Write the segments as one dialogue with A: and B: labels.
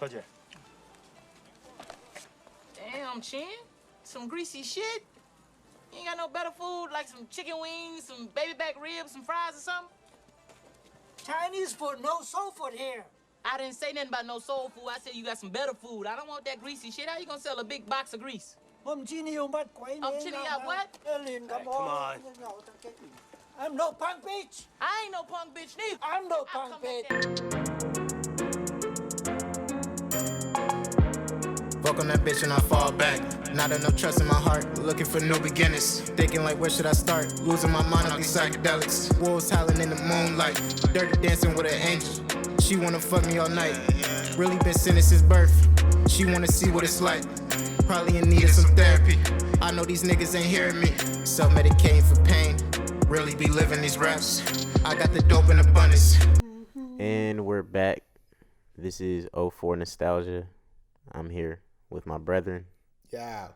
A: Roger.
B: Damn, Chin. Some greasy shit. You ain't got no better food, like some chicken wings, some baby back ribs, some fries or something?
C: Chinese food, no soul food here.
B: I didn't say nothing about no soul food. I said you got some better food. I don't want that greasy shit. How you gonna sell a big box of grease?
C: I'm chilly you what?
B: Come
A: on.
C: I'm no punk bitch.
B: I ain't no punk bitch neither.
C: I'm no punk bitch.
D: Fuck on that bitch and I fall back. Not enough trust in my heart. Looking for new beginnings. Thinking like, where should I start? Losing my mind on these psychedelics. Wolves howling in the moonlight. Dirty dancing with an angel. She wanna fuck me all night. Really been sinning since birth. She wanna see what it's like. Probably in need of some therapy. I know these niggas ain't hearing me. Self-medicating for pain. Really be living these raps. I got the dope in abundance.
E: And we're back. This is 04 Nostalgia. I'm here with my brethren.
F: Yeah.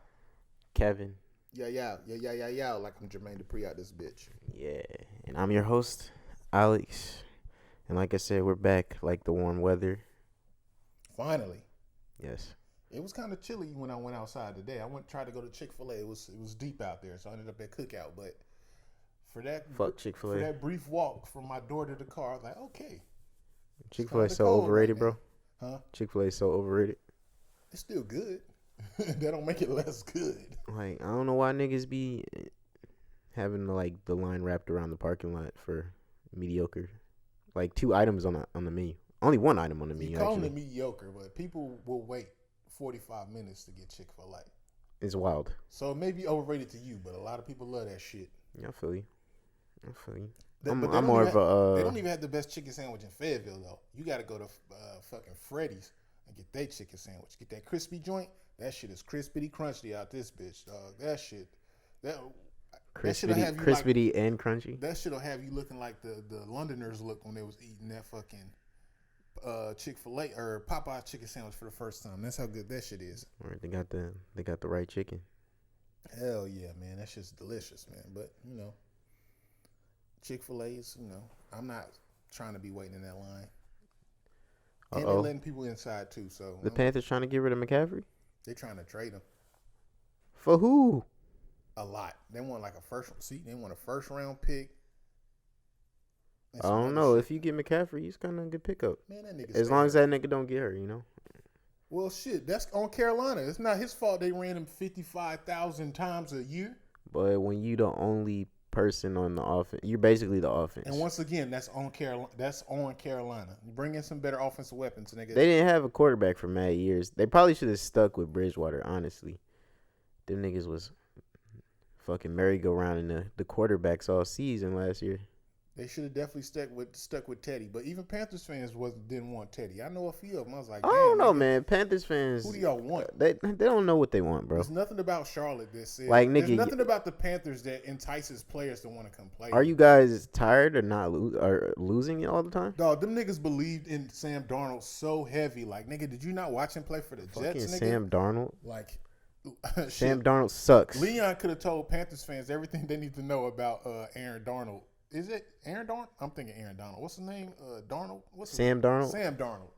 E: Kevin.
F: Yeah. Like I'm Jermaine Dupri out this bitch.
E: Yeah. And I'm your host, Alex. And like I said, we're back like the warm weather.
F: Finally.
E: Yes.
F: It was kind of chilly when I went outside today. I tried to go to Chick-fil-A. It was deep out there, so I ended up at Cookout. But for that
E: Chick-fil-A.
F: For that brief walk from my door to the car, I was like, okay.
E: Chick-fil-A is so overrated,
F: right
E: bro.
F: Huh?
E: Chick-fil-A is so overrated.
F: It's still good. That don't make it less good.
E: Like, I don't know why niggas be having the line wrapped around the parking lot for mediocre. Like 2 items on the menu. Only 1 item on the menu.
F: You call it mediocre, but people will wait 45 minutes to get Chick-fil-A.
E: It's wild.
F: So it may be overrated to you, but a lot of people love that shit.
E: Yeah, I feel you.
F: I'm more of a. They don't even have the best chicken sandwich in Fayetteville though. You got to go to fucking Freddy's and get their chicken sandwich. Get that crispy joint. That shit is crispity crunchy out this bitch, dog. That shit.
E: Crispity and crunchy.
F: That shit'll have you looking like the Londoners looked when they was eating that fucking Chick-fil-A or Popeye's chicken sandwich for the first time. That's how good that shit is.
E: Right, they got the right chicken.
F: Hell yeah, man. That shit's delicious, man. But Chick-fil-A's, I'm not trying to be waiting in that line. And they're letting people inside too. So
E: the Panthers trying to get rid of McCaffrey.
F: They're trying to trade him.
E: For who?
F: A lot. They want like a first round pick.
E: I don't know. If you get McCaffrey, he's kind of a good pickup.
F: Man, that nigga's
E: as long as that nigga don't get hurt,
F: Well, shit, that's on Carolina. It's not his fault they ran him 55,000 times a year.
E: But when you the only person on the offense, you're basically the offense.
F: And once again, that's on Carolina. You bring in some better offensive weapons, nigga.
E: They didn't have a quarterback for mad years. They probably should have stuck with Bridgewater, honestly. Them niggas was fucking merry-go-round in the quarterbacks all season last year.
F: They should have definitely stuck with Teddy. But even Panthers fans didn't want Teddy. I know a few of them. I was like,
E: I don't know, man. Panthers fans.
F: Who do y'all want?
E: They don't know what they want, bro.
F: There's nothing about Charlotte that says.
E: Like, nigga,
F: there's nothing about the Panthers that entices players to want to come play.
E: Are you guys tired or losing it all the time?
F: Dog, them niggas believed in Sam Darnold so heavy. Like, nigga, did you not watch him play for the Jets, nigga?
E: Sam Darnold?
F: Like,
E: Sam Darnold sucks.
F: Leon could have told Panthers fans everything they need to know about Aaron Darnold. Is it Aaron Darnold? I'm thinking Aaron Donald. What's his name? Darnold?
E: Sam Darnold?
F: Sam Darnold.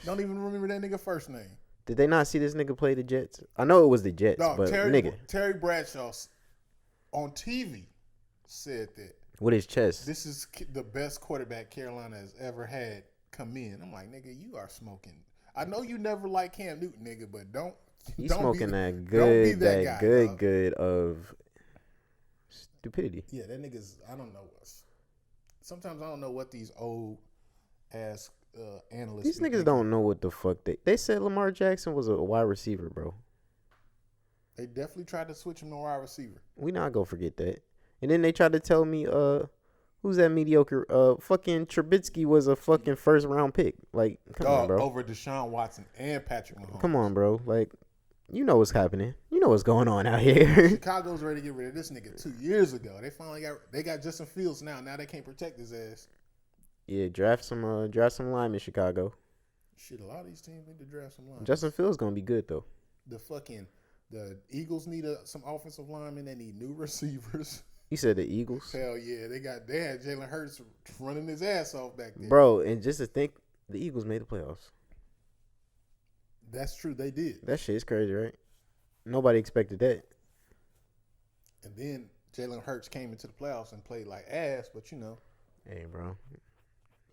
F: Don't even remember that nigga first name.
E: Did they not see this nigga play the Jets? I know it was the Jets, but
F: Terry Bradshaw on TV said that.
E: With his chest.
F: This is the best quarterback Carolina has ever had come in. I'm like, nigga, you are smoking. I know you never liked Cam Newton, nigga, but don't.
E: You
F: don't
E: smoking
F: be,
E: that
F: good, that guy,
E: good of stupidity.
F: Yeah, that nigga's. I don't know. Sometimes I don't know what these old ass analysts.
E: These niggas don't know what the fuck they said. Lamar Jackson was a wide receiver, bro.
F: They definitely tried to switch him to wide receiver.
E: We not gonna forget that. And then they tried to tell me, who's that mediocre? Fucking Trubisky was a fucking first round pick. Like, come on, bro.
F: Over Deshaun Watson and Patrick Mahomes.
E: Come on, bro. Like, you know what's happening. You know what's going on out here.
F: Chicago's ready to get rid of this nigga 2 years ago. They finally got Justin Fields now. Now they can't protect his ass.
E: Yeah, draft some linemen, Chicago.
F: Shit, a lot of these teams need to draft some linemen.
E: Justin Fields gonna be good though.
F: The Eagles need some offensive linemen. They need new receivers.
E: You said the Eagles?
F: Hell yeah, they had Jalen Hurts running his ass off back there.
E: Bro, and just to think, the Eagles made the playoffs.
F: That's true. They did.
E: That shit is crazy, right? Nobody expected that.
F: And then Jalen Hurts came into the playoffs and played like ass, but you know.
E: Hey, bro.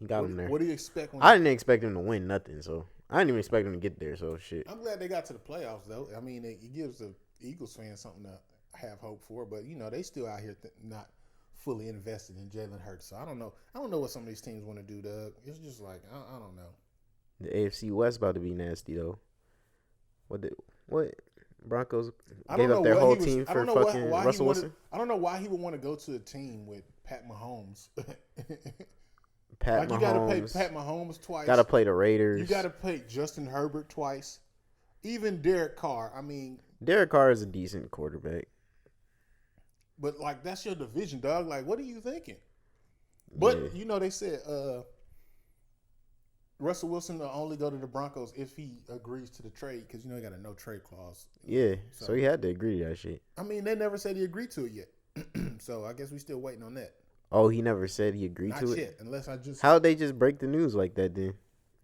E: He got him there.
F: What do you expect?
E: I didn't expect him to win nothing, so I didn't even expect him to get there, so shit.
F: I'm glad they got to the playoffs, though. I mean, it gives the Eagles fans something to have hope for, but, you know, they still out here not fully invested in Jalen Hurts. So I don't know. I don't know what some of these teams want to do, Doug. It's just like, I don't know.
E: The AFC West about to be nasty, though. What? Broncos gave up their whole team for fucking Russell Wilson?
F: I don't know why he would want to go to a team with Pat Mahomes.
E: Mahomes.
F: You got to pay Pat Mahomes twice.
E: Got to play the Raiders.
F: You got to pay Justin Herbert twice. Even Derek Carr. I mean,
E: Derek Carr is a decent quarterback.
F: But, like, that's your division, dog. Like, what are you thinking? But, you know, they said Russell Wilson will only go to the Broncos if he agrees to the trade because, you know, he got a no-trade clause.
E: Yeah, so he had to agree to that shit.
F: I mean, they never said he agreed to it yet. So, I guess we still waiting on that.
E: Oh, he never said he agreed to it?
F: Not yet, unless I just...
E: How'd they just break the news like that then?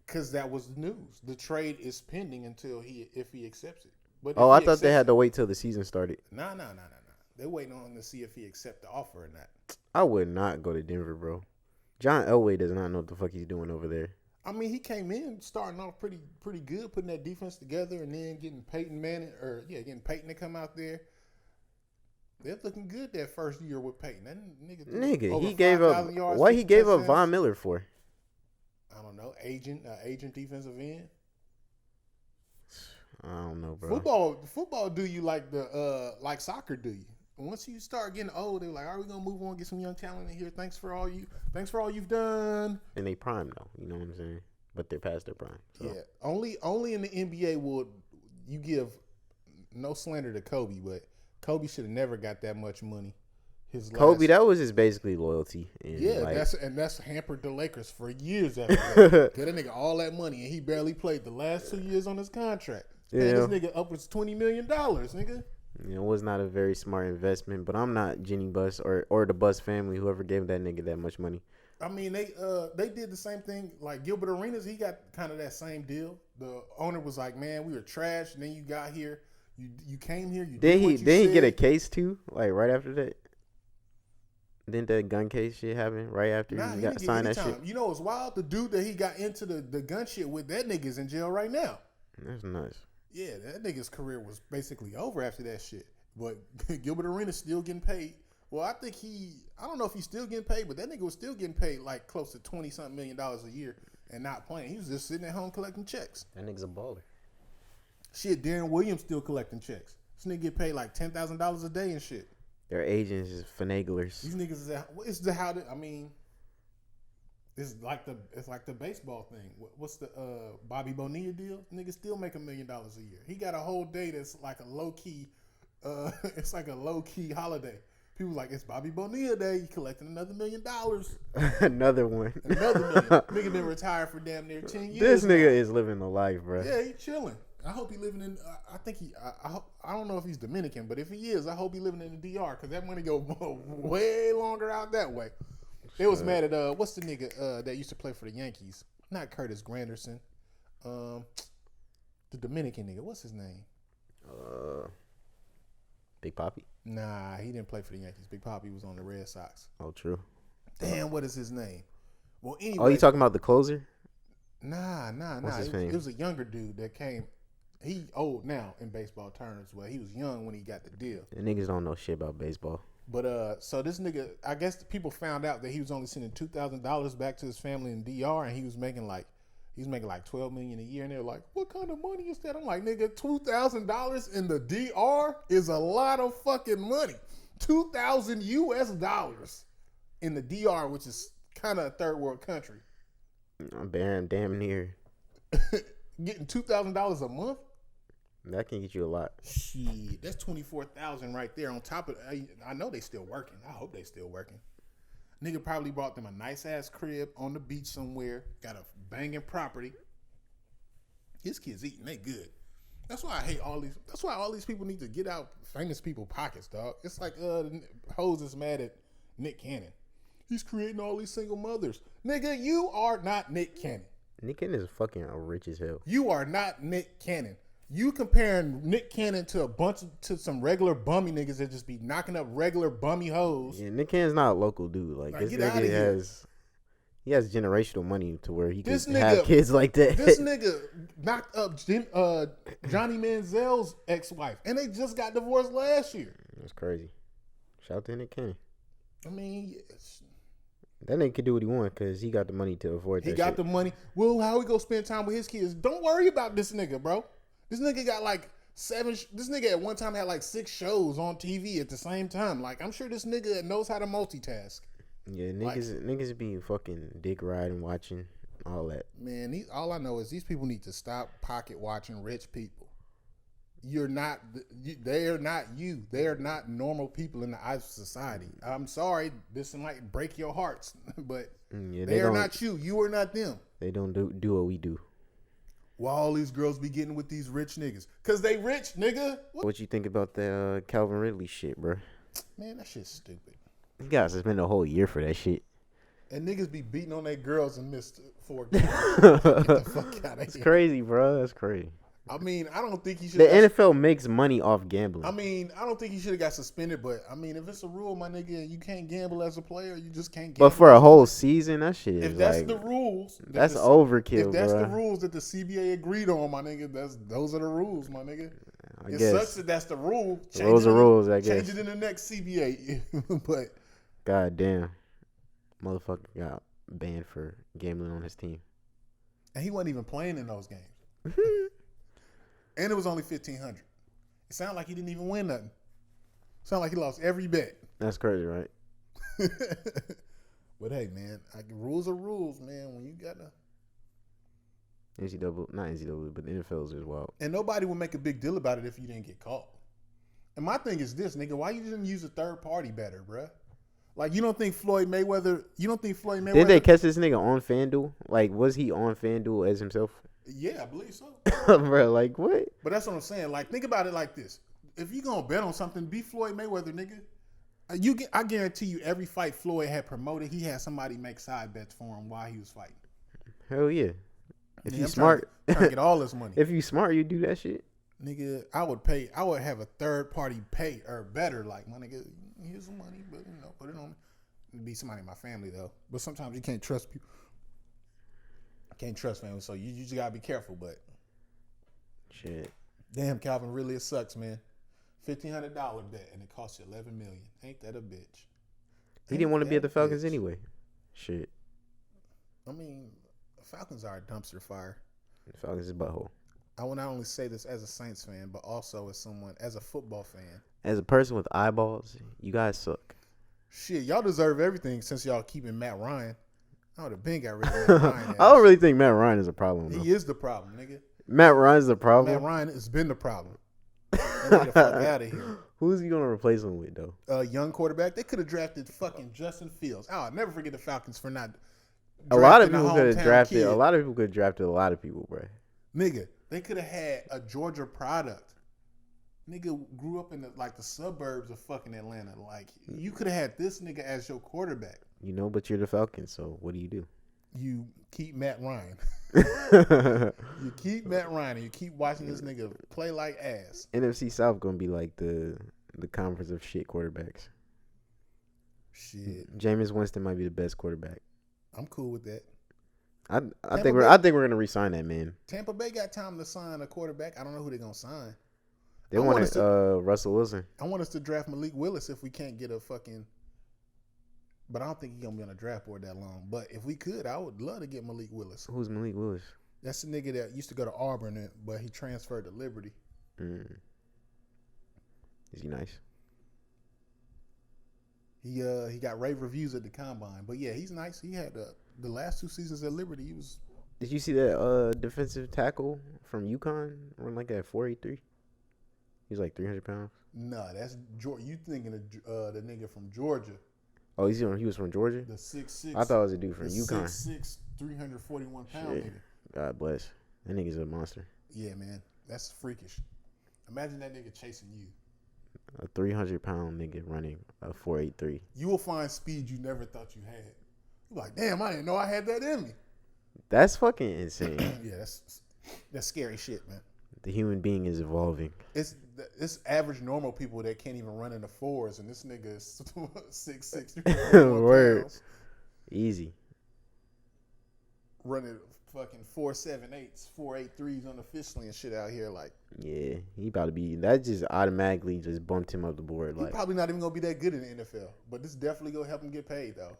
F: Because that was the news. The trade is pending until if he accepts it. But
E: I thought they had to wait till the season started.
F: No. They're waiting on to see if he accept the offer or not.
E: I would not go to Denver, bro. John Elway does not know what the fuck he's doing over there.
F: I mean, he came in starting off pretty good, putting that defense together, and then getting Peyton to come out there. They're looking good that first year with Peyton. That
E: nigga, he gave up. What he gave up Von Miller for?
F: I don't know. Agent defensive end.
E: I don't know, bro.
F: Football do you like like soccer do you? Once you start getting old, they're like, "Are we gonna move on, get some young talent in here? Thanks for all you've done."
E: And they prime though, you know what I'm saying? But they're past their prime. So.
F: Yeah, only in the NBA would you give no slander to Kobe, but Kobe should have never got that much money.
E: Kobe, that was his basically loyalty. And
F: that's hampered the Lakers for years after that. Get that nigga all that money, and he barely played the last 2 years on his contract. Paying this nigga upwards $20 million, nigga.
E: You know, it was not a very smart investment, but I'm not Jenny Buss or the Buss family, whoever gave that nigga that much money.
F: I mean, they did the same thing. Like Gilbert Arenas, he got kind of that same deal. The owner was like, "Man, we were trash, and then you got here, you came here, you did what you said."
E: Did he get a case too? Like right after that? Didn't that gun case shit happen right after he got signed that shit?
F: You know, it's wild. The dude that he got into the gun shit with, that nigga's in jail right now.
E: That's nuts.
F: Yeah, that nigga's career was basically over after that shit. But Gilbert Arenas still getting paid. Well, I don't know if he's still getting paid, but that nigga was still getting paid like close to $20-something million a year and not playing. He was just sitting at home collecting checks.
E: That nigga's a baller.
F: Shit, Darren Williams still collecting checks. This nigga get paid like $10,000 a day and shit.
E: Their agents is finaglers.
F: These niggas it's like the baseball thing. What's the Bobby Bonilla deal? Niggas still make $1 million a year. He got a whole day that's like a low key. It's like a low key holiday. People like it's Bobby Bonilla Day. He collecting another $1 million.
E: Another one.
F: Another million. Nigga been retired for damn near 10 years.
E: This nigga is living the life, bro.
F: Yeah, he chilling. I hope he living in. I think he. I don't know if he's Dominican, but if he is, I hope he living in the DR because that money go way longer out that way. They was mad at what's the nigga that used to play for the Yankees? Not Curtis Granderson. The Dominican nigga. What's his name?
E: Big Papi?
F: Nah, he didn't play for the Yankees. Big Papi was on the Red Sox.
E: Oh, true.
F: Damn, what is his name? Well, anyway.
E: Oh, you talking about the closer?
F: Nah.
E: What's his name?
F: It was a younger dude that came. He old now in baseball terms. Well, he was young when he got the deal.
E: The niggas don't know shit about baseball.
F: But so this nigga, I guess the people found out that he was only sending $2,000 back to his family in DR, and he was making like $12 million a year, and they're like, "What kind of money is that?" I'm like, "Nigga, $2,000 in the DR is a lot of fucking money. $2,000 US in the DR, which is kind of a third world country.
E: I'm damn near
F: Getting $2,000 a month.
E: That can get you a lot.
F: Shit, that's $24,000 right there. On top of, I know they still working. I hope they still working. Nigga probably bought them a nice ass crib on the beach somewhere. Got a banging property. His kids eating, they good. That's why I hate all these. That's why all these people need to get out famous people pockets, dog. It's like hoes is mad at Nick Cannon. He's creating all these single mothers. Nigga, you are not Nick Cannon.
E: Nick Cannon is fucking rich as hell.
F: You are not Nick Cannon. You comparing Nick Cannon to some regular bummy niggas that just be knocking up regular bummy hoes.
E: Yeah, Nick Cannon's not a local dude. Like this nigga has generational money to where he can have kids like that.
F: This nigga knocked up Johnny Manziel's ex-wife, and they just got divorced last year.
E: That's crazy. Shout out to Nick Cannon.
F: I mean, yes.
E: That nigga can do what he want because he got the money to afford that shit.
F: He got the money. Well, how we go spend time with his kids? Don't worry about this nigga, bro. This nigga got like 7. This nigga at one time had like 6 shows on TV at the same time. Like, I'm sure this nigga knows how to multitask.
E: Yeah, niggas be fucking dick riding, watching all that.
F: Man, all I know is these people need to stop pocket watching rich people. You're not. They are not you. They are not normal people in the eyes of society. I'm sorry, this might break your hearts, but they are not you. You are not them.
E: They don't do what we do.
F: Why all these girls be getting with these rich niggas? Cause they rich, nigga.
E: What you think about the Calvin Ridley shit, bro?
F: Man, that shit's stupid.
E: You guys spend a whole year for that shit.
F: And niggas be beating on their girls and missed 4 games. Get the fuck out of here.
E: That's crazy, bro. That's crazy.
F: I mean, I don't think he should.
E: The NFL makes money off gambling.
F: I mean, I don't think he should have got suspended. But I mean, if it's a rule, my nigga, you can't gamble as a player. You just can't gamble.
E: But for a whole season, that shit is
F: if that's
E: like,
F: the rules,
E: that's overkill.
F: If that's
E: bro.
F: the rules that the CBA agreed on, my nigga, those are the rules, my nigga.
E: I
F: it
E: guess.
F: Sucks that that's the rule.
E: Those are rules, I guess.
F: Change it in the next CBA. But
E: god damn, motherfucker got banned for gambling on his team,
F: and he wasn't even playing in those games. And it was only $1,500. It sounded like he didn't even win nothing. Sounded like he lost every bet.
E: That's crazy, right?
F: But hey, man, rules are rules, man. When you gotta
E: not NCAA, but the NFL's as well.
F: And nobody would make a big deal about it if you didn't get caught. And my thing is this, nigga, why you didn't use a third party better, bruh? Like, you don't think Floyd Mayweather? Did
E: they catch this nigga on FanDuel? Like, was he on FanDuel as himself?
F: Yeah, I believe so.
E: Bro, like what?
F: But that's what I'm saying. Like, think about it like this: if you gonna bet on something, be Floyd Mayweather, nigga. I guarantee you, every fight Floyd had promoted, he had somebody make side bets for him while he was fighting.
E: Hell yeah! If you smart,
F: trying to get all this money.
E: If you smart, you do that shit.
F: Nigga, I would have a third party pay or better. Like, my nigga, here's some money, but put it on. It'd be somebody in my family though. But sometimes you can't trust people. Can't trust family, so you just gotta be careful. But
E: shit,
F: damn, Calvin, really it sucks, man. $1,500 bet, and it cost you $11 million. Ain't that a bitch?
E: He didn't want to be at the Falcons anyway. Shit.
F: I mean, Falcons are a dumpster fire.
E: The Falcons is butthole.
F: I will not only say this as a Saints fan, but also as a football fan.
E: As a person with eyeballs, you guys suck.
F: Shit, y'all deserve everything since y'all keeping Matt Ryan. I would have been got rid of Matt Ryan.
E: I don't really think Matt Ryan is a problem.
F: He is the problem, nigga.
E: Matt Ryan's the problem.
F: Matt Ryan has been the problem. Get the fuck out of here.
E: Who's he gonna replace him with though?
F: Young quarterback. They could have drafted fucking Justin Fields. I'll never forget the Falcons for not.
E: A lot of people could have drafted. Kid. A lot of people could have drafted a lot of people, bro.
F: Nigga, they could have had a Georgia product. Nigga grew up in the suburbs of fucking Atlanta. Like, you could have had this nigga as your quarterback.
E: But you're the Falcons, so what do?
F: You keep Matt Ryan. You keep Matt Ryan and you keep watching this nigga play like ass.
E: NFC South gonna be like the conference of shit quarterbacks.
F: Shit.
E: Jameis Winston might be the best quarterback.
F: I'm cool with that.
E: I think we're gonna re-sign that man.
F: Tampa Bay got time to sign a quarterback. I don't know who they're gonna sign.
E: They wanted Russell Wilson.
F: I want us to draft Malik Willis if we can't get a fucking. But I don't think he's going to be on the draft board that long. But if we could, I would love to get Malik Willis.
E: Who's Malik Willis?
F: That's the nigga that used to go to Auburn, but he transferred to Liberty.
E: Is he nice?
F: He got rave reviews at the Combine. But, yeah, he's nice. He had the last 2 seasons at Liberty. He was.
E: Did you see that defensive tackle from UConn run like that 4.83? He's like 300 pounds.
F: Nah, that's you thinking of the nigga from Georgia.
E: Oh, he was from Georgia?
F: The 6'6".
E: I thought it was a dude from UConn.
F: 6'6", 341 pound nigga.
E: God bless. That nigga's a monster.
F: Yeah, man. That's freakish. Imagine that nigga chasing you.
E: A 300-pound nigga running a 4.83.
F: You will find speed you never thought you had. You're like, damn, I didn't know I had that in me.
E: That's fucking insane.
F: Yeah, that's scary shit, man.
E: The human being is evolving.
F: It's average normal people that can't even run in the fours, and this nigga is 6'6",
E: Word.
F: pounds,
E: Easy.
F: running fucking 4.78s, 4.83s on the officially and shit out here. Like,
E: Yeah, he about to be. That just automatically just bumped him up the board.
F: he
E: Like,
F: probably not even gonna be that good in the NFL, but this definitely gonna help him get paid though.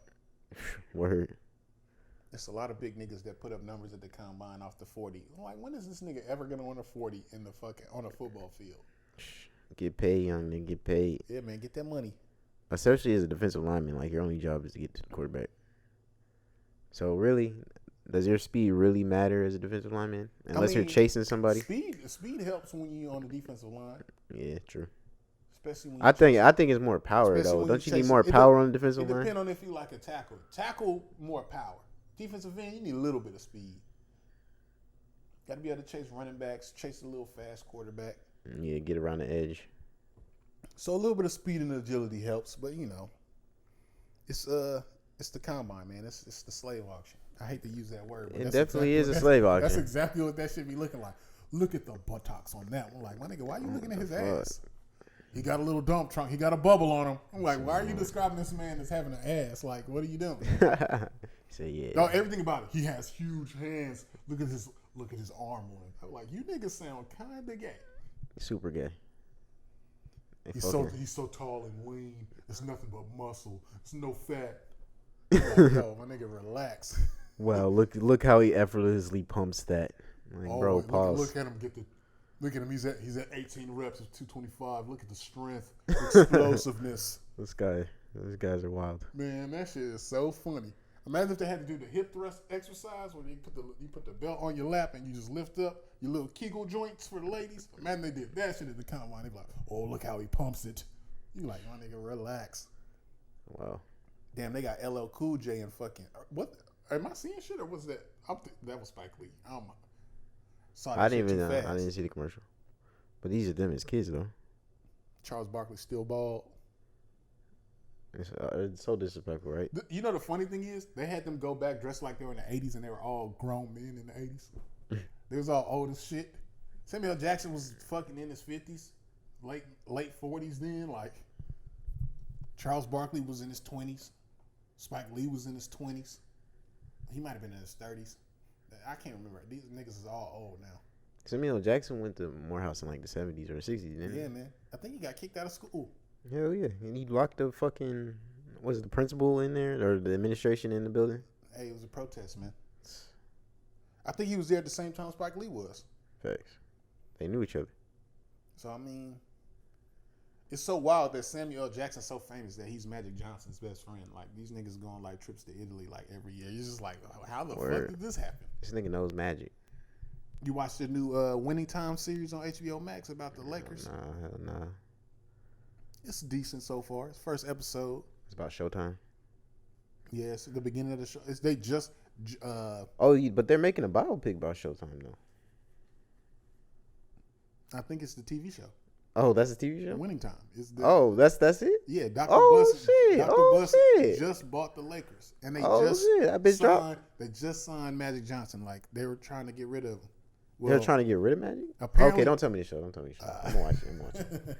E: word.
F: There's a lot of big niggas that put up numbers at the combine off the 40. I'm like, when is this nigga ever gonna run a 40 in the fucking on a football field?
E: Get paid, young nigga. Get paid.
F: Yeah, man, get that money.
E: Especially as a defensive lineman, like your only job is to get to the quarterback. So really, does your speed really matter as a defensive lineman? Unless you're chasing somebody.
F: Speed helps when you're on the defensive line.
E: Yeah, true.
F: Especially when
E: I think it's more power though. Don't you need more power on the defensive line?
F: It depends on if you like a tackle. Tackle, more power. Defensive end, you need a little bit of speed. Got to be able to chase running backs, chase a little fast quarterback.
E: Yeah, get around the edge.
F: So a little bit of speed and agility helps, but you know, it's the combine, man. It's the slave auction. I hate to use that word, but
E: It definitely is a slave auction.
F: That's exactly what that should be looking like. Look at the buttocks on that one. Like, my nigga, why are you looking at his ass? He got a little dump trunk. He got a bubble on him. I'm like, why are you describing this man as having an ass? Like, what are you doing?
E: Say yeah.
F: No, everything about it. He has huge hands. Look at his arm on him. I'm like, you niggas sound kind of gay.
E: Super gay.
F: He's so tall and lean. It's nothing but muscle. It's no fat. Like, yo, my nigga, relax.
E: Well, look how he effortlessly pumps that. Like, bro, pause.
F: Look at him Look at him. He's at 18 reps of 225. Look at the strength, explosiveness.
E: These guys are wild.
F: Man, that shit is so funny. Imagine if they had to do the hip thrust exercise where you put the belt on your lap and you just lift up your little Kegel joints for the ladies. Imagine they did that shit at the combine. They be like, oh, look how he pumps it. You like, my nigga, relax.
E: Wow.
F: Damn, they got LL Cool J and fucking what? Am I seeing shit or was that? That was Spike Lee.
E: I didn't even know. I didn't see the commercial. But these are them as kids though.
F: Charles Barkley still bald.
E: It's so disrespectful, right?
F: You know the funny thing is, they had them go back dressed like they were in the 80s and they were all grown men in the 80s. They was all old as shit. Samuel Jackson was fucking in his 50s, late 40s then. Like, Charles Barkley was in his 20s. Spike Lee was in his 20s. He might have been in his 30s. I can't remember. These niggas is all old now.
E: Samuel Jackson went to Morehouse in like the 70s or 60s, didn't he?
F: Yeah, man. I think he got kicked out of school.
E: Hell yeah. And he locked the fucking, was it the principal in there or the administration in the building?
F: Hey, it was a protest, man. I think he was there at the same time Spike Lee was.
E: Facts. They knew each other.
F: So, I mean, it's so wild that Samuel L. Jackson's so famous that he's Magic Johnson's best friend. Like, these niggas go on, like, trips to Italy, like, every year. You're just like, how the fuck did this happen?
E: This nigga knows magic.
F: You watched the new Winning Time series on HBO Max about the Lakers?
E: Hell nah.
F: It's decent so far. It's first episode.
E: It's about Showtime.
F: Yeah, it's the beginning of the show. They just...
E: but they're making a biopic about Showtime, though.
F: I think it's the TV show.
E: Oh, that's a TV show?
F: Winning Time.
E: That's it?
F: Yeah, Dr. Buss just bought the Lakers. And they They just signed Magic Johnson. Like, they were trying to get rid of him. Well,
E: they're trying to get rid of Magic? Okay, don't tell me the show. I'm going to watch it.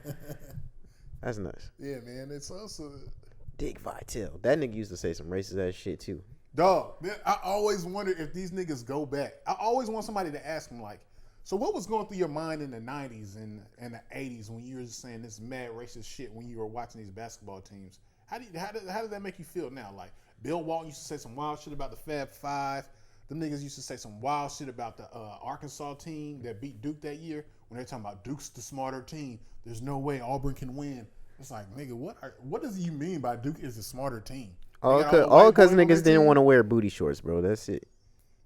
E: That's nice.
F: Yeah, man. It's also...
E: Dick Vitale. That nigga used to say some racist ass shit, too.
F: Dog, I always wonder if these niggas go back. I always want somebody to ask them, like, so what was going through your mind in the 90s and the 80s when you were just saying this mad racist shit when you were watching these basketball teams? How did that make you feel now? Like, Bill Walton used to say some wild shit about the Fab Five. Them niggas used to say some wild shit about the Arkansas team that beat Duke that year when they're talking about Duke's the smarter team. There's no way Auburn can win. It's like, nigga, what does you mean by Duke is the smarter team?
E: All because niggas didn't want to wear booty shorts, bro. That's it.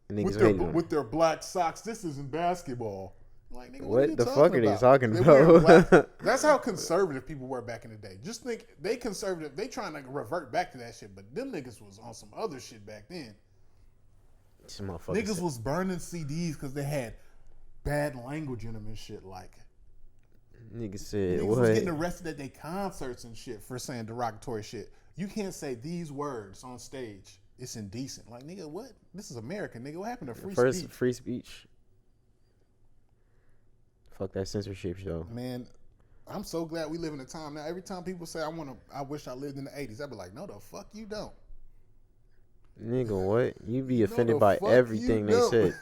F: With their black socks, this isn't basketball. Like, nigga,
E: what the fuck are they talking about?
F: That's how conservative people were back in the day. Just think they conservative. They trying to revert back to that shit, but them niggas was on some other shit back then. Niggas was burning CDs because they had bad language in them and shit. Like,
E: niggas
F: was getting arrested at their concerts and shit for saying derogatory shit. You can't say these words on stage it's indecent. Like, nigga, what? This is America, nigga. What happened to free speech?
E: Free speech. Fuck that censorship show.
F: Man, I'm so glad we live in a time now. Every time people say I wish I lived in the 80s, I'd be like, no, the fuck you don't.
E: Nigga, what? You be offended by everything they said.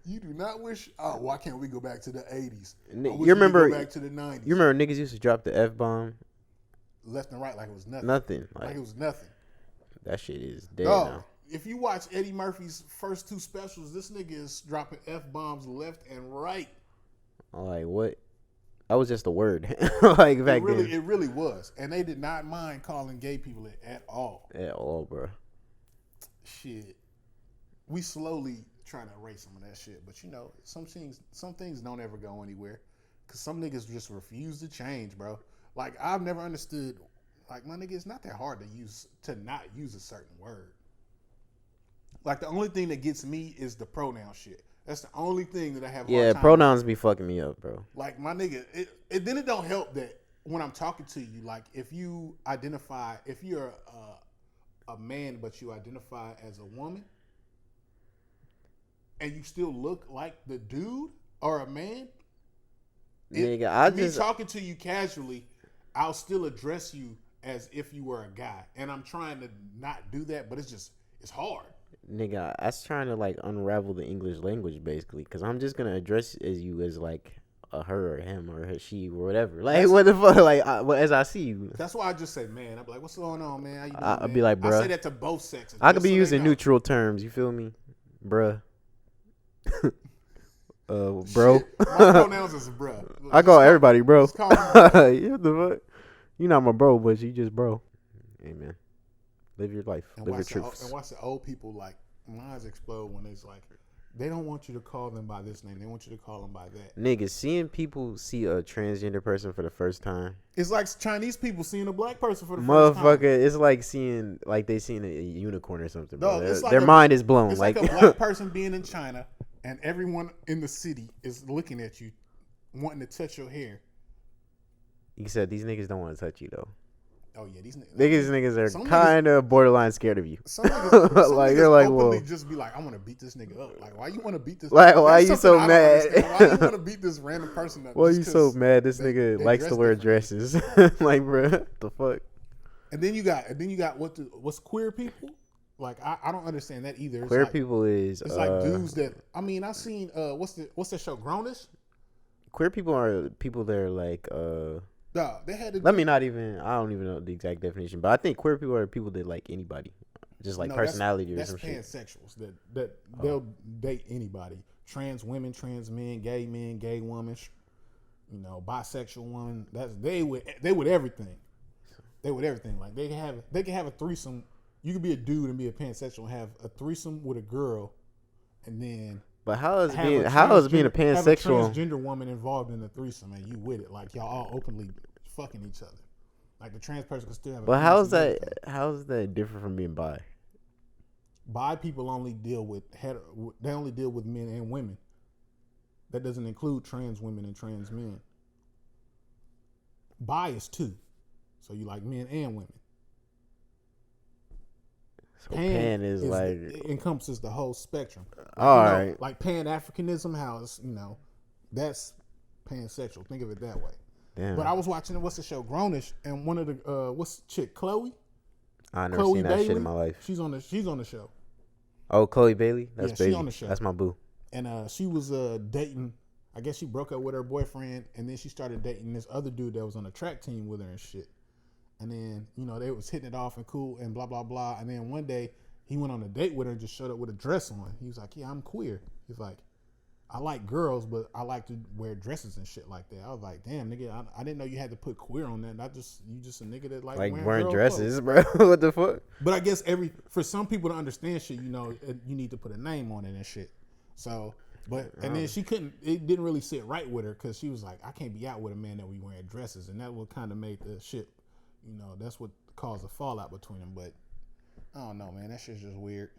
F: You do not wish. Oh, why can't we go back to the 80s?
E: You remember?
F: Go back to the 90s.
E: You remember niggas used to drop the F-bomb
F: left and right like it was nothing.
E: Nothing.
F: Like it was nothing.
E: That shit is dead now.
F: If you watch Eddie Murphy's first 2 specials, this nigga is dropping F-bombs left and right.
E: Like what? That was just a word. Like back then.
F: It really was. And they did not mind calling gay people it at all.
E: At all, bro.
F: Shit. We slowly trying to erase some of that shit. But you know, some things don't ever go anywhere. Cause some niggas just refuse to change, bro. Like I've never understood, like my nigga, it's not that hard to not use a certain word. Like the only thing that gets me is the pronoun shit. That's the only thing that I have.
E: Yeah, pronouns be fucking me up, bro.
F: Like my nigga, then it don't help that when I'm talking to you, like if you identify, if you're a man but you identify as a woman, and you still look like the dude or a man,
E: nigga,
F: me talking to you casually, I'll still address you as if you were a guy, and I'm trying to not do that, but it's hard.
E: Nigga, I was trying to like unravel the English language basically, because I'm just gonna address you as like a her or him or a she or whatever. Like what the fuck? Like as I see you.
F: That's why I just say man. I'm like, what's going on, man? How you doing,
E: I'll be like, bruh.
F: I say that to both sexes.
E: I could be using neutral terms. You feel me, bruh? Bro.
F: Shit, my pronouns is bruh.
E: I call everybody bro.
F: Call me bruh.
E: What the fuck? You not my bro, but you just bro. Hey man, live your life. Live your truths.
F: And watch the old people like minds explode when it's like they don't want you to call them by this name. They want you to call them by that.
E: Nigga, seeing people see a transgender person for the first time.
F: It's like Chinese people seeing a black person for the first time.
E: Motherfucker, it's like seeing they seen a unicorn or something, bro.
F: No,
E: their mind is blown.
F: It's like a black person being in China and everyone in the city is looking at you, wanting to touch your hair.
E: You said these niggas don't want to touch you though.
F: Oh yeah, these
E: niggas are kind of borderline scared of you.
F: Some niggas,
E: like you're like,
F: openly
E: well,
F: just be like, I want to beat this nigga up. Like, why you want to beat this?
E: Like, why you so mad?
F: Why you want to beat this random person up?
E: Why you so mad? This nigga likes to wear dresses. Like, bro, what the fuck? And then you got what's queer people? Like, I don't understand that either. It's queer
F: like,
E: people is
F: it's like dudes that I seen what's that show Grownish?
E: Queer people are people that are like
F: No, they had.
E: I don't even know the exact definition, but I think queer people are people that like anybody, just like personality or some shit.
F: That's pansexuals that they'll date anybody. Trans women, trans men, gay women, bisexual women. They with everything. They with everything. Like they can have a threesome. You could be a dude and be a pansexual and have a threesome with a girl, and then.
E: But how is being a pansexual?
F: Have a transgender woman involved in the threesome and you with it, like y'all all openly fucking each other. Like the trans person can still have.
E: But how is that different from being bi?
F: Bi people only deal with they only deal with men and women. That doesn't include trans women and trans men. Bi is 2, so you like men and women.
E: So pan is like
F: it encompasses the whole spectrum.
E: All right,
F: like Pan-Africanism, how it's that's pansexual. Think of it that way.
E: Damn.
F: But I was watching what's the show Grownish, and one of the what's the chick Chloe?
E: I never seen that Bailey, shit in my life.
F: She's on the show.
E: Oh, Chloe Bailey. That's Bailey.
F: She's on the show.
E: That's my boo.
F: And she was dating. I guess she broke up with her boyfriend, and then she started dating this other dude that was on the track team with her and shit. And then, they was hitting it off and cool and blah, blah, blah. And then one day he went on a date with her and just showed up with a dress on. He was like, yeah, I'm queer. He's like, I like girls, but I like to wear dresses and shit like that. I was like, damn, nigga, I didn't know you had to put queer on that. You just a nigga that like
E: wearing dresses, bro. What the fuck?
F: But I guess for some people to understand shit, you need to put a name on it and shit. So, and then it didn't really sit right with her because she was like, I can't be out with a man that we wearing dresses. And that what kind of made the shit. That's what caused a fallout between them. But I don't know, man. That shit's just weird.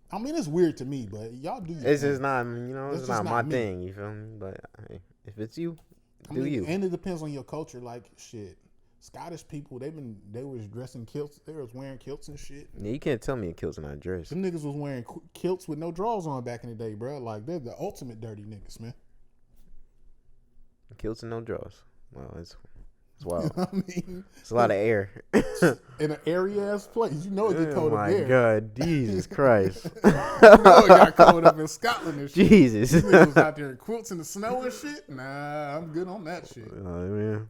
F: I mean, it's weird to me, but y'all do.
E: It's just not, it's not my thing. You feel me? But hey, if it's you, do you.
F: And it depends on your culture. Like shit, Scottish people, they was dressing kilts. They was wearing kilts and shit.
E: Yeah, you can't tell me a kilt's not dress.
F: Them niggas was wearing kilts with no drawers on back in the day, bro. Like, they're the ultimate dirty niggas, man.
E: Kilts and no drawers. Wow, it's wild.
F: I mean,
E: it's a lot of air.
F: In an airy ass place. You know it get cold up there.
E: Oh my God, Jesus Christ.
F: You know it got cold up in Scotland and shit.
E: Jesus.
F: These niggas was out there in quilts in the snow and shit. Nah, I'm good on that shit.
E: Man.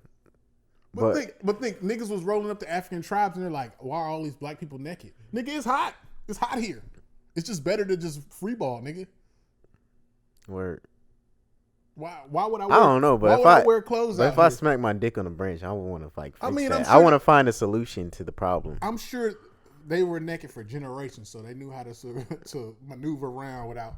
F: But think, niggas was rolling up to African tribes and they're like, why are all these black people naked? Nigga, it's hot. It's hot here. It's just better to just free ball, nigga.
E: Word.
F: Why would I
E: don't know, but
F: if I wear clothes
E: but
F: out
E: if I
F: here?
E: smack my dick on the branch, I would want to like fix that.
F: I'm
E: I want to find a solution to the problem.
F: I'm sure they were naked for generations, so they knew how to maneuver around without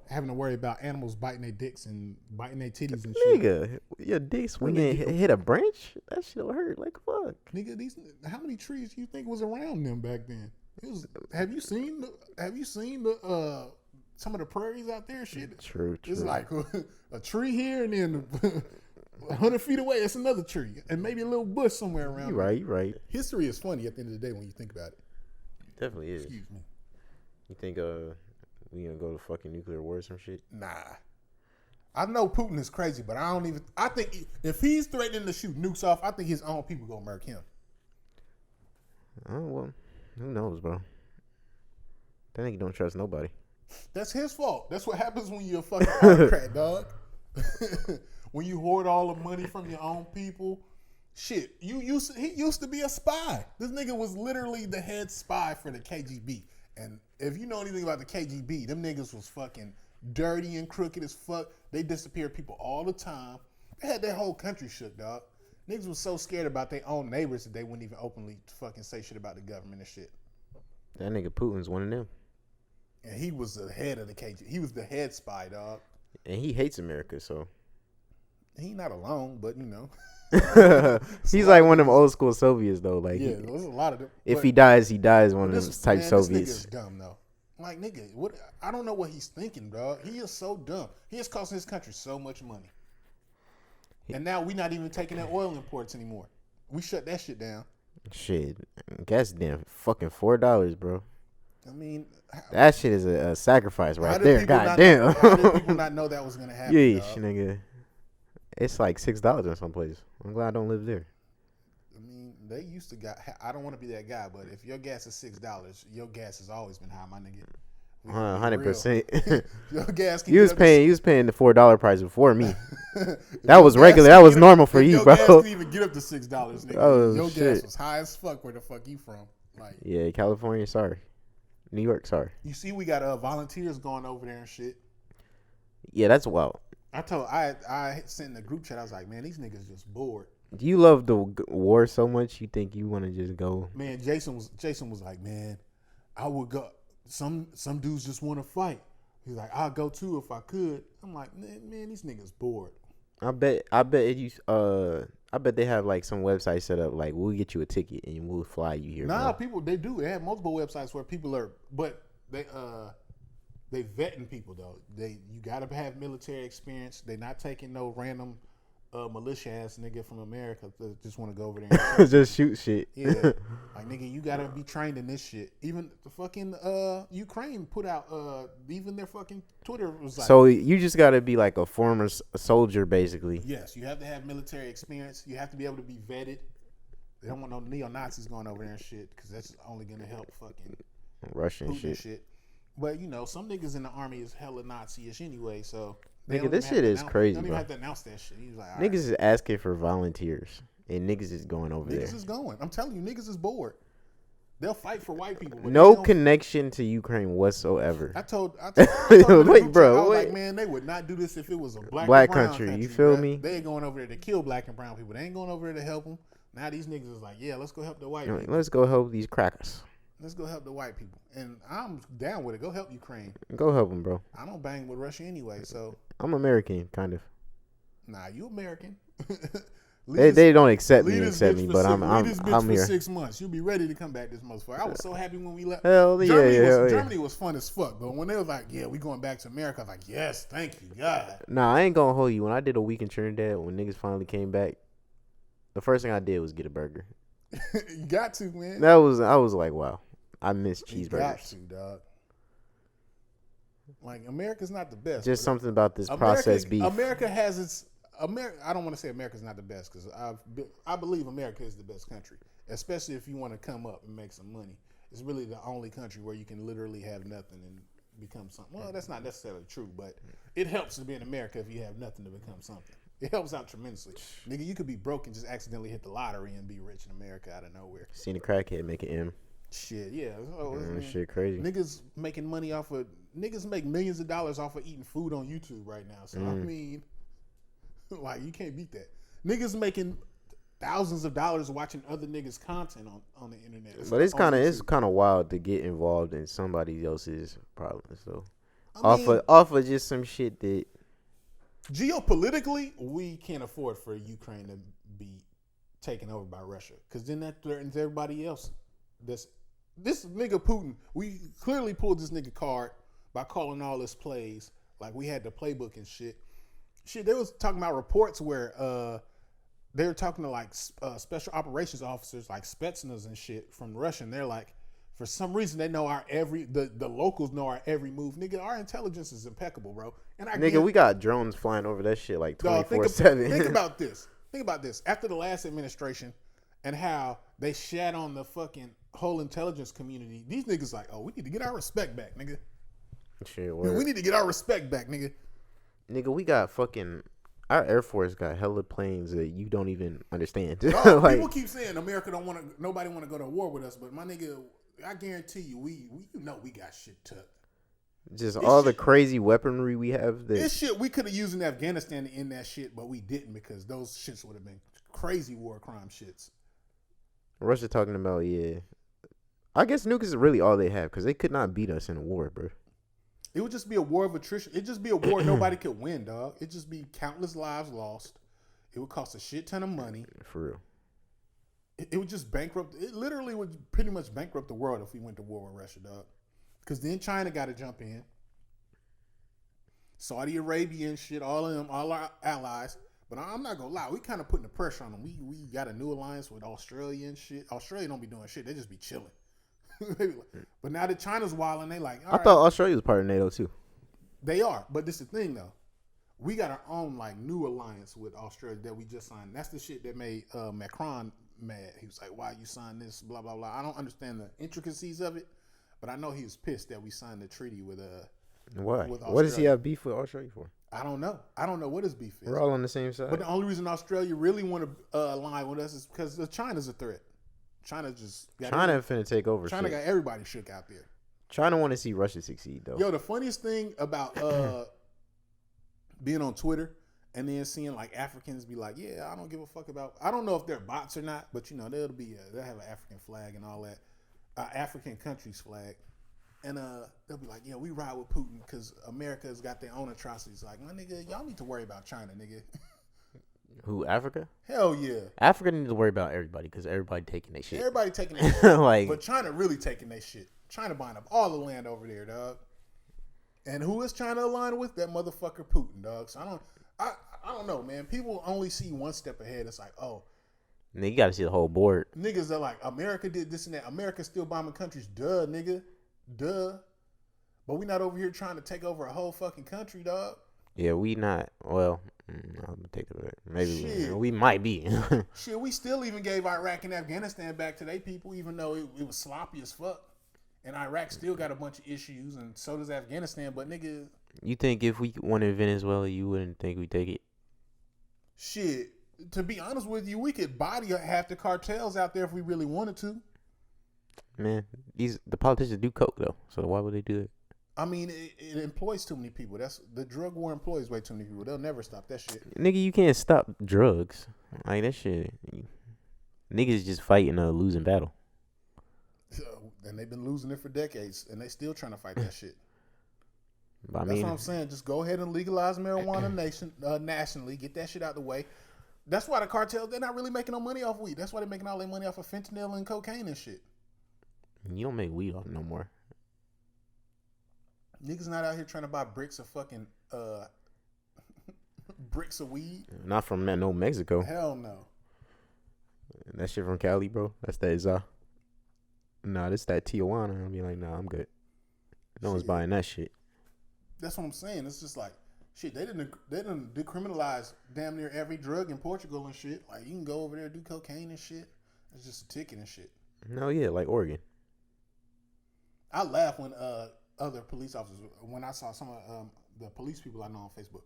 F: having to worry about animals biting their dicks and biting their titties and shit.
E: Nigga, your dick when they hit a branch, that shit'll hurt like fuck.
F: Nigga, how many trees do you think was around them back then? Have you seen the some of the prairies out there? Shit,
E: True.
F: It's like a tree here, and then 100 feet away, it's another tree, and maybe a little bush somewhere around.
E: You right.
F: History is funny at the end of the day when you think about it.
E: Definitely is.
F: Excuse me.
E: You think we gonna go to fucking nuclear war or some shit?
F: Nah. I know Putin is crazy, but I think if he's threatening to shoot nukes off, I think his own people gonna murk him.
E: Oh well, who knows, bro? That nigga don't trust nobody.
F: That's his fault. That's what happens when you're a fucking autocrat, dog. When you hoard all the money from your own people. Shit, he used to be a spy. This nigga was literally the head spy for the KGB. And if you know anything about the KGB, them niggas was fucking dirty and crooked as fuck. They disappeared people all the time. They had their whole country shook, dog. Niggas was so scared about their own neighbors that they wouldn't even openly fucking say shit about the government and shit.
E: That nigga Putin's one of them.
F: And he was the head of the KGB. He was the head spy, dog.
E: And he hates America, so.
F: He not alone, but you know.
E: He's like one of them old school Soviets, though. Like,
F: yeah, there's a lot of them.
E: If he dies one of those type Soviets.
F: This nigga's dumb, though. Like, nigga, what? I don't know what he's thinking, dog. He is so dumb. He is costing his country so much money. And now we not even taking that oil imports anymore. We shut that shit down.
E: Shit. Gas damn fucking $4, bro.
F: I mean,
E: that shit is a sacrifice right there. God damn.
F: How did people not know that was gonna happen?
E: Yeesh, nigga. It's like $6 in some places. I'm glad I don't live there.
F: I mean, they used to I don't want to be that guy, but if your gas is $6, your gas has always been high, my nigga.
E: 100%.
F: Your gas.
E: You was paying the $4 price before me. That was regular. That was normal for you, bro.
F: Your gas can even get up to $6, nigga.
E: Oh,
F: your
E: shit.
F: Gas was high as fuck. Where the fuck you from? Like,
E: yeah, California. Sorry. New York, sorry.
F: You see, we got volunteers going over there and shit.
E: Yeah, that's wild.
F: I sent in the group chat. I was like, man, these niggas just bored.
E: Do you love the war so much you think you want to just go?
F: Man, Jason was like, man, I would go. Some dudes just want to fight. He's like, I'll go too if I could. I'm like, man, these niggas bored.
E: I bet they have like some website set up like we'll get you a ticket and we'll fly you here.
F: Nah,
E: bro.
F: people they do. They have multiple websites where people are, but they vetting people though. You gotta have military experience. They not taking no random militia ass nigga from America that just want to go over there and
E: just shoot shit.
F: Yeah, like nigga, you gotta be trained in this shit. Even the fucking Ukraine put out even their fucking Twitter was like.
E: So you just gotta be like a former soldier, basically.
F: Yes, you have to have military experience. You have to be able to be vetted. They don't want no neo-Nazis going over there and shit because that's only gonna help fucking
E: Russian shit.
F: But you know, some niggas in the army is hella Nazi-ish anyway, so.
E: Nigga, this shit is crazy,
F: bro. Don't even
E: bro.
F: have to announce that shit. He's like,
E: niggas is asking for volunteers, and niggas is going over there.
F: Niggas is going. I'm telling you, niggas is bored. They'll fight for white people. But
E: no connection to Ukraine whatsoever.
F: I told like,
E: bro,
F: I was like, man, they would not do this if it was a black or brown
E: country. You feel me?
F: They ain't going over there to kill black and brown people. They ain't going over there to help them. Now these niggas is like, yeah, let's go help the white people.
E: Let's go help these crackers.
F: Let's go help the white people. And I'm down with it. Go help Ukraine.
E: Go help them, bro.
F: I don't bang with Russia anyway, so.
E: I'm American, kind of.
F: Nah, you American.
E: They don't accept me, but I'm
F: for
E: here.
F: 6 months. You'll be ready to come back this motherfucker. I was so happy when we left.
E: Germany
F: was fun as fuck, but when they was like, yeah, we going back to America, I was like, yes, thank you, God.
E: Nah, I ain't gonna hold you. When I did a week in Trinidad, when niggas finally came back, The first thing I did was get a burger.
F: You got to, man.
E: I was like, wow, I miss cheeseburgers.
F: You got to, dog. Like, America's not the best.
E: Just something about this processed beef.
F: America has its... I don't want to say America's not the best because I believe America is the best country, especially if you want to come up and make some money. It's really the only country where you can literally have nothing and become something. Well, that's not necessarily true, but it helps to be in America if you have nothing to become something. It helps out tremendously. Nigga, you could be broke and just accidentally hit the lottery and be rich in America out of nowhere.
E: Seen a crackhead make an M.
F: Shit, yeah.
E: Shit crazy.
F: Niggas making money off of... Niggas make millions of dollars off of eating food on YouTube right now. So, I mean... Like, you can't beat that. Niggas making thousands of dollars watching other niggas' content on the internet.
E: But it's kind of wild to get involved in somebody else's problems. So off of just some shit that
F: geopolitically we can't afford for Ukraine to be taken over by Russia, because then that threatens everybody else. This nigga Putin, we clearly pulled this nigga card by calling all his plays like we had the playbook and shit. Shit, they was talking about reports where they were talking to like special operations officers like Spetsnaz and shit from Russia. And they're like, for some reason they know the locals know our every move. Nigga, our intelligence is impeccable, bro. And
E: we got drones flying over that shit like 24/7.
F: Think about this. Think about this. After the last administration and how they shat on the fucking whole intelligence community, these niggas like, oh, we need to get our respect back, nigga.
E: Shit,
F: we need to get our respect back, nigga.
E: Nigga, we got fucking... Our Air Force got hella planes that you don't even understand.
F: No, like, people keep saying nobody want to go to war with us, but my nigga, I guarantee you, we got shit tucked.
E: Just all the crazy weaponry we have.
F: This shit we could have used in Afghanistan to end that shit, but we didn't because those shits would have been crazy war crime shits.
E: Russia talking about, yeah. I guess nukes is really all they have because they could not beat us in a war, bro.
F: It would just be a war of attrition. It'd just be a war nobody could win, dog. It'd just be countless lives lost. It would cost a shit ton of money.
E: For real.
F: It would just bankrupt. It literally would pretty much bankrupt the world if we went to war with Russia, dog. Because then China got to jump in. Saudi Arabia and shit, all of them, all our allies. But I'm not going to lie. We kind of putting the pressure on them. We got a new alliance with Australia and shit. Australia don't be doing shit. They just be chilling. But now that China's wilding, they like.
E: I thought Australia was part of NATO too.
F: They are, but this is the thing though. We got our own like new alliance with Australia that we just signed. That's the shit that made Macron mad. He was like, "Why you signed this?" Blah blah blah. I don't understand the intricacies of it, but I know he was pissed that we signed the treaty with
E: Why?
F: With Australia.
E: What does he have beef with Australia for?
F: I don't know. I don't know what his beef is.
E: We're all on the same side.
F: But the only reason Australia really want to align with us is because China's a threat. China
E: finna take over.
F: China got everybody shook out there.
E: China want to see Russia succeed though.
F: Yo, the funniest thing about being on Twitter and then seeing like Africans be like, yeah, I don't give a fuck about. I don't know if they're bots or not, but you know they'll have an African flag and all that, African country's flag, and they'll be like, yeah, we ride with Putin because America's got their own atrocities. Like, my nigga, y'all need to worry about China, nigga.
E: Who, Africa?
F: Hell yeah.
E: Africa needs to worry about everybody because everybody taking their shit.
F: Everybody taking their shit.
E: Like,
F: but China really taking their shit. China buying up all the land over there, dog. And who is China aligned with? That motherfucker Putin, dog. So I don't know, man. People only see one step ahead. It's like, oh.
E: Nigga, you got to see the whole board.
F: Niggas are like, America did this and that. America's still bombing countries. Duh, nigga. Duh. But we not over here trying to take over a whole fucking country, dog.
E: Yeah, we not. Well, I'm gonna take it back. Maybe we might be.
F: Shit, we still even gave Iraq and Afghanistan back to their people, even though it was sloppy as fuck. And Iraq still got a bunch of issues, and so does Afghanistan. But nigga,
E: you think if we wanted Venezuela, you wouldn't think we take it?
F: Shit, to be honest with you, we could body half the cartels out there if we really wanted to.
E: Man, the politicians do coke though, so why would they do it?
F: I mean, it employs too many people. That's the drug war employs way too many people. They'll never stop that shit.
E: Nigga, you can't stop drugs. Like that shit. Niggas just fighting a losing battle.
F: And they've been losing it for decades, and they still trying to fight that shit.
E: That's
F: what I'm saying. Just go ahead and legalize marijuana nationally. Get that shit out the way. That's why the cartels, they're not really making no money off weed. That's why they're making all their money off of fentanyl and cocaine and shit.
E: You don't make weed off no more.
F: Niggas not out here trying to buy bricks of fucking bricks of weed.
E: Not from no Mexico.
F: Hell no.
E: That shit from Cali, bro. That's that Nah, this that Tijuana. I'll be like, nah, I'm good. No one's buying that shit.
F: That's what I'm saying. It's just like, shit, they didn't decriminalize damn near every drug in Portugal and shit. Like, you can go over there and do cocaine and shit. It's just a ticket and shit.
E: No, yeah, like Oregon.
F: I laugh when other police officers, when I saw some of the police people I know on Facebook,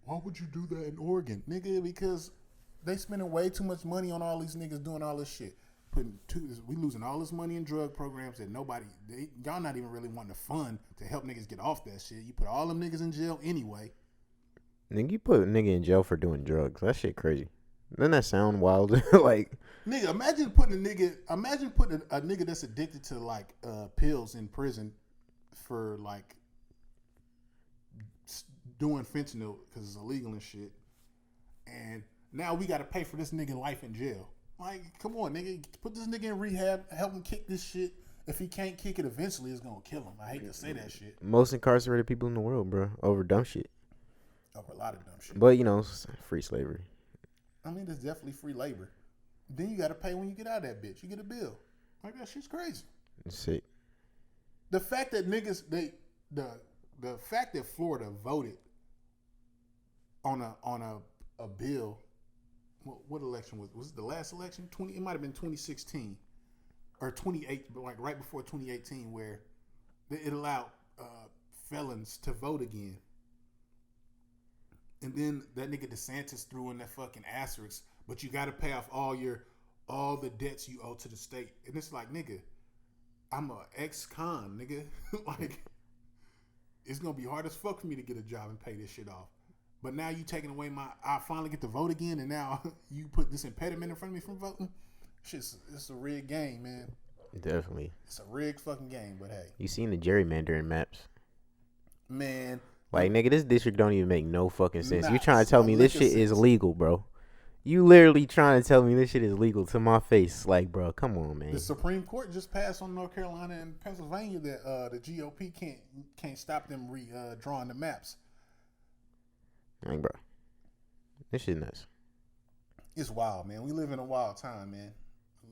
F: why would you do that in Oregon? Nigga, because they spending way too much money on all these niggas doing all this shit. We losing all this money in drug programs that y'all not even really wanting to fund to help niggas get off that shit. You put all them niggas in jail anyway.
E: Nigga, you put a nigga in jail for doing drugs. That shit crazy. Doesn't that sound wild? Like,
F: nigga, imagine putting a nigga that's addicted to like pills in prison for like doing fentanyl because it's illegal and shit. And now we got to pay for this nigga life in jail. Like, come on, nigga. Put this nigga in rehab. Help him kick this shit. If he can't kick it, eventually it's going to kill him. I hate to say that shit.
E: Most incarcerated people in the world, bro. Over dumb shit.
F: Over a lot of dumb shit.
E: But, you know, free slavery.
F: I mean, there's definitely free labor. Then you got to pay when you get out of that bitch. You get a bill. Like, that shit's crazy.
E: It's sick.
F: The fact that niggas, the fact that Florida voted on a bill. What election was it? The last election? It might have been 2016 or 28, but like right before 2018, where it allowed felons to vote again. And then that nigga DeSantis threw in that fucking asterisk, but you got to pay off all the debts you owe to the state. And it's like, nigga, I'm a ex-con, nigga. Like, it's gonna be hard as fuck for me to get a job and pay this shit off. But now you taking away I finally get to vote again, and now you put this impediment in front of me from voting. It's a rigged game, man.
E: Definitely.
F: It's a rigged fucking game, but hey.
E: You seen the gerrymandering maps?
F: Man.
E: Like, nigga, this district don't even make no fucking sense.
F: Nah,
E: you trying to tell me this shit is legal, bro. You literally trying to tell me this shit is legal to my face. Like, bro, come on, man.
F: The Supreme Court just passed on North Carolina and Pennsylvania that the GOP can't stop them drawing the maps.
E: Like, bro, this shit nuts.
F: It's wild, man. We live in a wild time, man.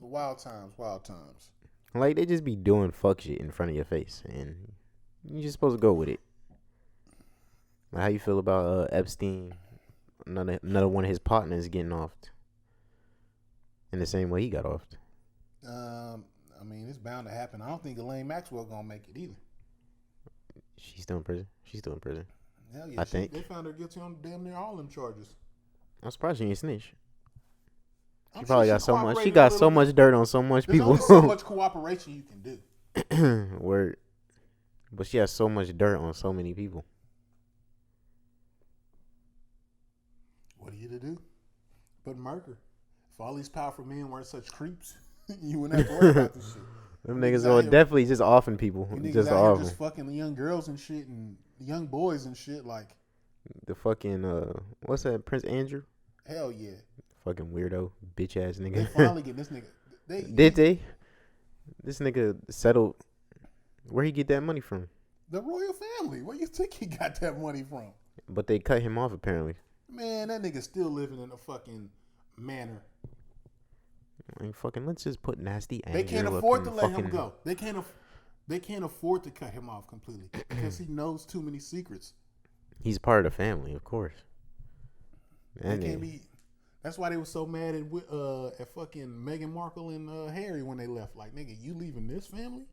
F: Wild times.
E: Like, they just be doing fuck shit in front of your face, and you just supposed to go with it. Like, how you feel about Epstein? Another one of his partners getting offed in the same way he got offed.
F: I mean, it's bound to happen. I don't think Ghislaine Maxwell gonna make it either.
E: She's still in prison.
F: Hell yeah,
E: I think
F: they found her guilty on damn near all them charges.
E: I'm surprised she ain't snitch. She
F: I'm
E: probably
F: sure
E: got so much. She
F: cooperated
E: got
F: a
E: so
F: little
E: much
F: bit.
E: dirt on so much
F: There's
E: people.
F: only so much cooperation you can do.
E: Word. But she has so much dirt on so many people.
F: What are you to do? But murder. If all these powerful men weren't such creeps, you wouldn't have to worry about this shit.
E: Them niggas are definitely just offing people. Just
F: off. Just fucking the young girls and shit and young boys and shit. Like
E: the fucking what's that? Prince Andrew.
F: Hell yeah.
E: Fucking weirdo, bitch ass nigga.
F: They finally get this nigga.
E: Did they? This nigga settled. Where he get that money from?
F: The royal family. Where you think he got that money from?
E: But they cut him off apparently.
F: Man, that nigga still living in a fucking manor.
E: Like, fucking, let's just put nasty anger.
F: They can't afford to let him go. They can't afford to cut him off completely because he knows too many secrets.
E: He's part of the family, of course.
F: They can't be. That's why they were so mad at fucking Meghan Markle and Harry when they left. Like, nigga, you leaving this family?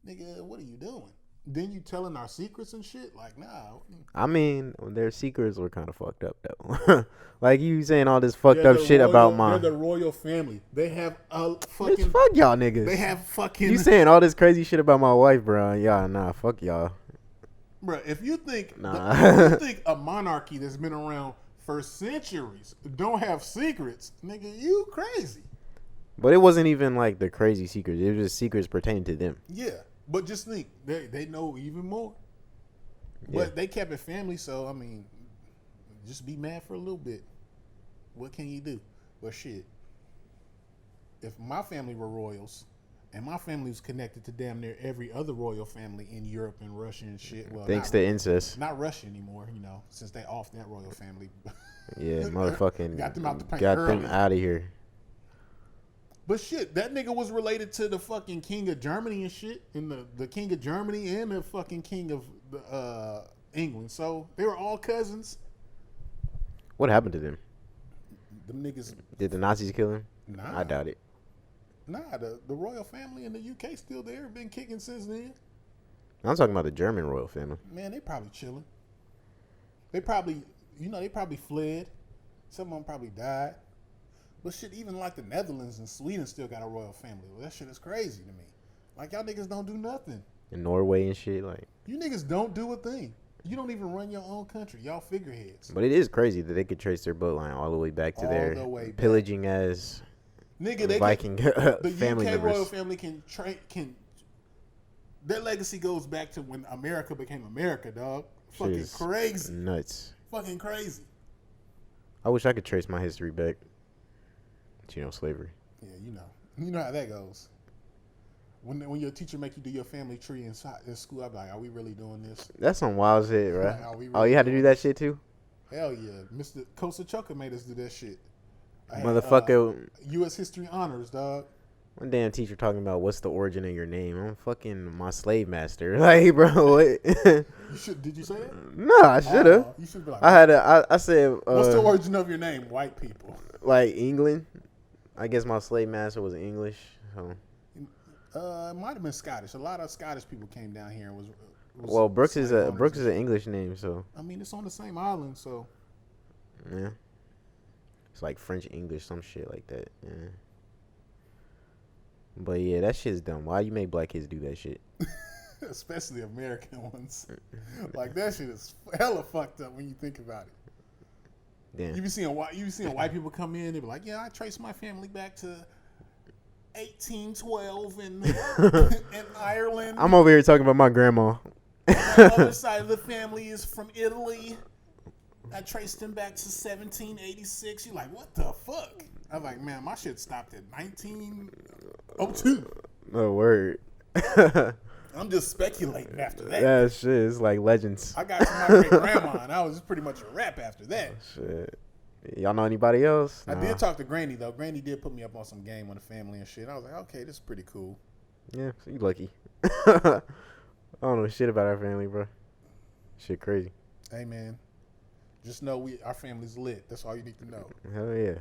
F: Nigga, what are you doing? Then you telling our secrets and shit? Like, nah.
E: I mean, their secrets were kind of fucked up, though. Like, you saying all this fucked up shit about mine.
F: They're the royal family. They have a fucking...
E: Fuck y'all niggas.
F: They have fucking...
E: You saying all this crazy shit about my wife, bro. Yeah, nah, fuck y'all.
F: Bro, if you think...
E: Nah.
F: If you think a monarchy that's been around for centuries don't have secrets, nigga, you crazy.
E: But it wasn't even, like, the crazy secrets. It was just secrets pertaining to them.
F: Yeah. But just think, they know even more.
E: Yeah.
F: But they kept it family, so, I mean, just be mad for a little bit. What can you do? But shit, if my family were royals, and my family was connected to damn near every other royal family in Europe and Russia and shit. Well,
E: thanks to incest.
F: Not Russia anymore, you know, since they off that royal family.
E: Yeah, motherfucking
F: got them out the paint
E: got
F: early.
E: them out of here.
F: But shit, that nigga was related to the fucking king of Germany and shit, and the king of Germany and the fucking king of England. So they were all cousins.
E: What happened to them?
F: Them niggas.
E: Did the Nazis kill him?
F: Nah.
E: I doubt it.
F: Nah, the royal family in the UK still there. Been kicking since then.
E: I'm talking about the German royal family.
F: Man, they probably chilling. They probably fled. Some of them probably died. But shit, even like the Netherlands and Sweden still got a royal family. Well, that shit is crazy to me. Like, y'all niggas don't do nothing.
E: In Norway and shit, like.
F: You niggas don't do a thing. You don't even run your own country. Y'all figureheads.
E: But it is crazy that they could trace their bloodline all the way back to their pillaging as Viking
F: the
E: family
F: UK
E: members.
F: royal family can their legacy goes back to when America became America, dog. Fucking crazy.
E: Nuts.
F: Fucking crazy.
E: I wish I could trace my history back to, slavery.
F: Yeah, you know how that goes. When your teacher make you do your family tree in school, I'm like, are we really doing this?
E: That's some wild shit, right?
F: Like,
E: really you had to do that shit too?
F: Hell yeah. Mr. Costa Choka made us do that shit.
E: Motherfucker.
F: U.S. History honors, dog.
E: One damn teacher talking about what's the origin of your name. I'm fucking my slave master. Like, bro, what?
F: Did you say that?
E: No, I should have.
F: You should be like,
E: I said.
F: What's the origin of your name? White people.
E: Like England. I guess my slave master was English. So.
F: It might have been Scottish. A lot of Scottish people came down here and was
E: well, Brooks is an English name, so.
F: I mean, it's on the same island, so.
E: Yeah. It's like French English, some shit like that. Yeah. But yeah, that shit's dumb. Why you make black kids do that shit?
F: Especially American ones. Like, that shit is hella fucked up when you think about it.
E: Damn.
F: You be seeing white people come in, they be like, yeah, I trace my family back to 1812 in Ireland.
E: I'm over here talking about my grandma.
F: The other side of the family is from Italy. I traced them back to 1786. You're like, what the fuck? I'm like, man, my shit stopped at 1902.
E: No word.
F: I'm just speculating after that.
E: That shit is like legends.
F: I got to my great grandma, and I was pretty much a rap after that.
E: Shit. Y'all know anybody else?
F: I did talk to Granny though. Granny did put me up on some game on the family and shit. I was like, okay, this is pretty cool.
E: Yeah, so you lucky. I don't know shit about our family, bro. Shit crazy.
F: Hey man, just know our family's lit. That's all you need to know.
E: Hell yeah.